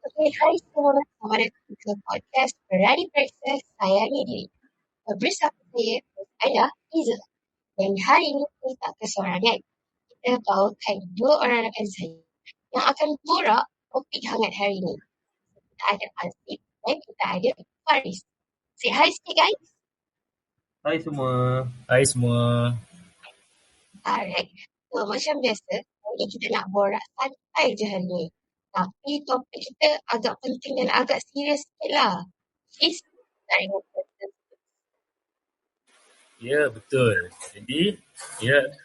Okay, hai semua. Selamat datang ke podcast Berani Periksa Sayangi Diri. Bersama saya, Iza. Dan hari ini kita tak kesorangan. Kita bawakan dua orang rakan saya yang akan borak topik hangat hari ini. Kita ada Azib dan kita ada Faris. Say hi sikit guys. Hai semua. Hai semua. Alright. So, macam biasa, hari ini kita nak borak santai je hari ni. Tapi topik kita agak penting dan agak serius sikit lah. Is saringan personal. Ya, betul. Jadi,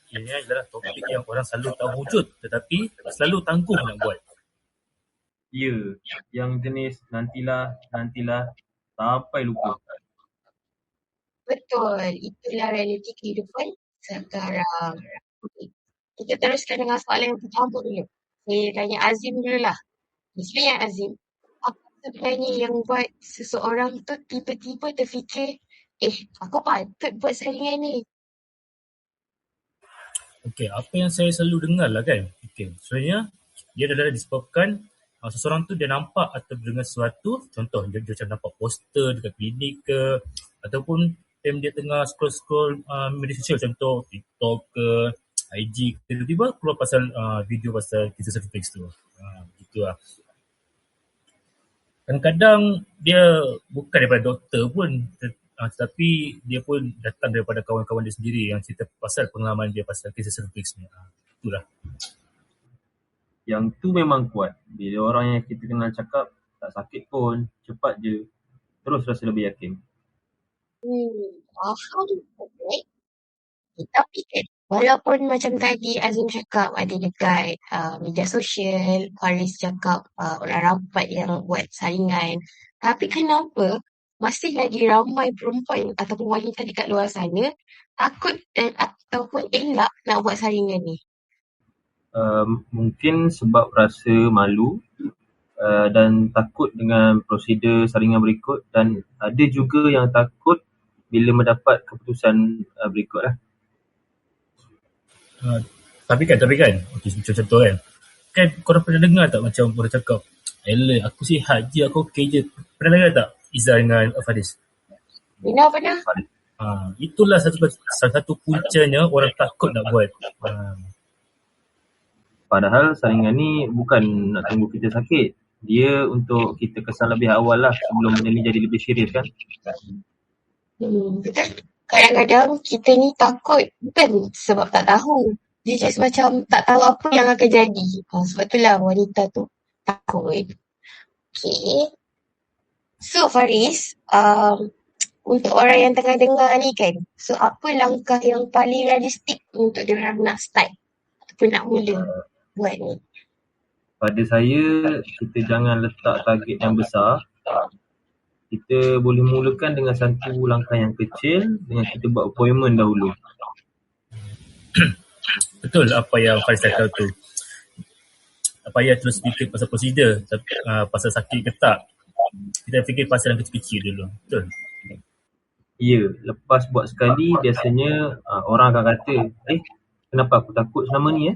ini adalah topik yang orang selalu tak wujud tetapi selalu tangguh nak buat. Ya, yang jenis nantilah sampai lupa. Betul, itulah realiti kehidupan sekarang. Okay. Kita teruskan dengan soalan yang pertama dulu. Saya tanya Azim dulu lah. Sebenarnya Azim, apa sebenarnya yang buat seseorang tu tiba-tiba terfikir, aku patut buat saringan ni? Okey, apa yang saya selalu dengar lah kan. Okey, sebenarnya dia adalah disebabkan seseorang tu dia nampak atau dengar sesuatu, contoh dia macam nampak poster dekat klinik ke, ataupun time dia tengah scroll media sosial, contoh TikTok ke, IG, tiba-tiba keluar pasal video pasal kisah self-fix tu. Gitu lah. Kadang-kadang dia bukan daripada doktor pun, tetapi dia pun datang daripada kawan-kawan dia sendiri yang cerita pasal pengalaman dia pasal kisah self-fix ni. Itulah. Yang tu memang kuat. Bila orang yang kita kenal cakap, tak sakit pun, cepat je. Terus rasa lebih yakin. Faham. Okay. Tapi kan, walaupun macam tadi Azim cakap ada dekat media sosial, Faris cakap orang rapat yang buat saringan. Tapi kenapa masih lagi ramai perempuan ataupun wanita dekat luar sana takut dan ataupun elak nak buat saringan ni? Mungkin sebab rasa malu dan takut dengan prosedur saringan berikut, dan ada juga yang takut bila mendapat keputusan berikut lah. Tapi kan, okay, contoh kan korang pernah dengar tak macam orang cakap, aku sihat je, aku okey je. Pernah dengar tak Izzah dengan Faris? Pernah. Itulah salah satu puncanya orang takut nak buat. Padahal saringan ni bukan nak tunggu kita sakit. Dia untuk kita kesan lebih awal lah sebelum benda ni jadi lebih serius kan. Betul. Kadang-kadang kita ni takut bukan sebab tak tahu. Dia just macam tak tahu apa yang akan jadi. Sebab itulah wanita tu takut. Okay. So Faris, untuk orang yang tengah dengar ni kan, so apa langkah yang paling realistik untuk diorang nak start ataupun nak mula buat ni? Pada saya, kita jangan letak target yang besar. Kita boleh mulakan dengan satu langkah yang kecil dengan kita buat appointment dahulu. Betul apa yang Faris cakap tu. Tak payah terus fikir pasal prosedur, pasal sakit ke tak. Kita fikir pasal yang kecil-kecil dulu. Betul? Ya, lepas buat sekali, biasanya orang akan kata, kenapa aku takut selama ni?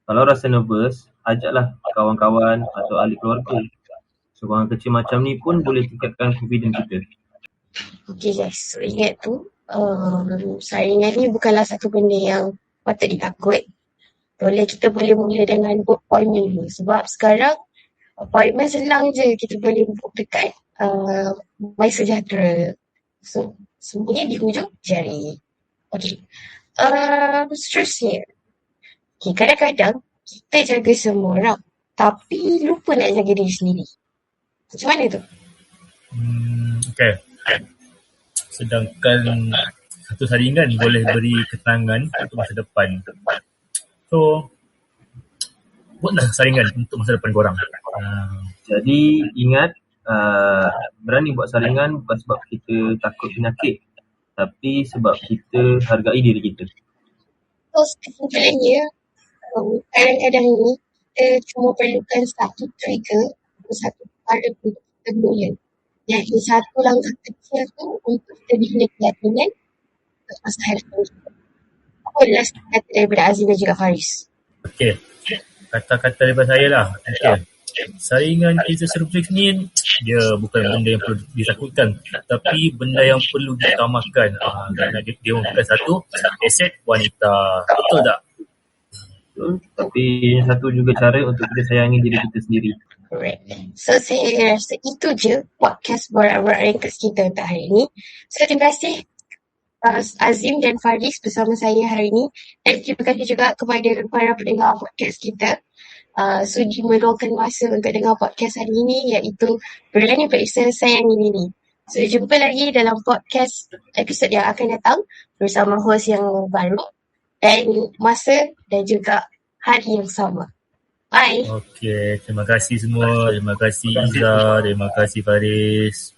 Kalau rasa nervous, ajaklah kawan-kawan atau ahli keluarga. Seorang kecil macam ni pun boleh tingkatkan confidence kita. Okay guys, so ingat tu, saringan ni bukanlah satu benda yang patut ditakut. Kita boleh mula dengan book appointment dulu. Sebab sekarang appointment senang je. Kita boleh book dekat MySejahtera. So, semuanya di hujung jari. Okay. Seterusnya. Okay, kadang-kadang kita jaga semua orang. Tapi lupa nak jaga diri sendiri. Macam mana tu? Okay. Sedangkan satu saringan boleh beri ketenangan untuk masa depan. So, buatlah saringan untuk masa depan korang. Jadi, ingat, berani buat saringan bukan sebab kita takut penyakit, tapi sebab kita hargai diri kita. So, kesimpulannya, kadang-kadang ni kita cuma perlukan satu trigger atau satu perkara untuk kita mula. Jadi, satu langkah kecil tu untuk kita bina keyakinan untuk masa hadapan kita. Apa last kata daripada Azim dan juga Faris? Okay. Kata-kata daripada saya lah. Okay. saingan teaser Cerebrix ni dia bukan benda yang perlu ditakutkan, tapi benda yang perlu diutamakan. Kerana dia bukan satu aset wanita. Betul tak? Betul. Tapi satu juga cara untuk kita sayangi diri kita sendiri. Correct. So, saya rasa itu je podcast Borak-Borak Ringkas kita untuk hari ini. So, terima kasih Azim dan Faris bersama saya hari ini. Dan terima kasih juga kepada para pendengar podcast kita. Sudi meluangkan masa untuk dengar podcast hari ini, iaitu Berani Periksa Sayangi Diri. So, jumpa lagi dalam podcast episod yang akan datang bersama host yang baru dan masa dan juga hari yang sama. Bye. Okey, terima kasih semua. Terima kasih Iza, terima kasih Faris.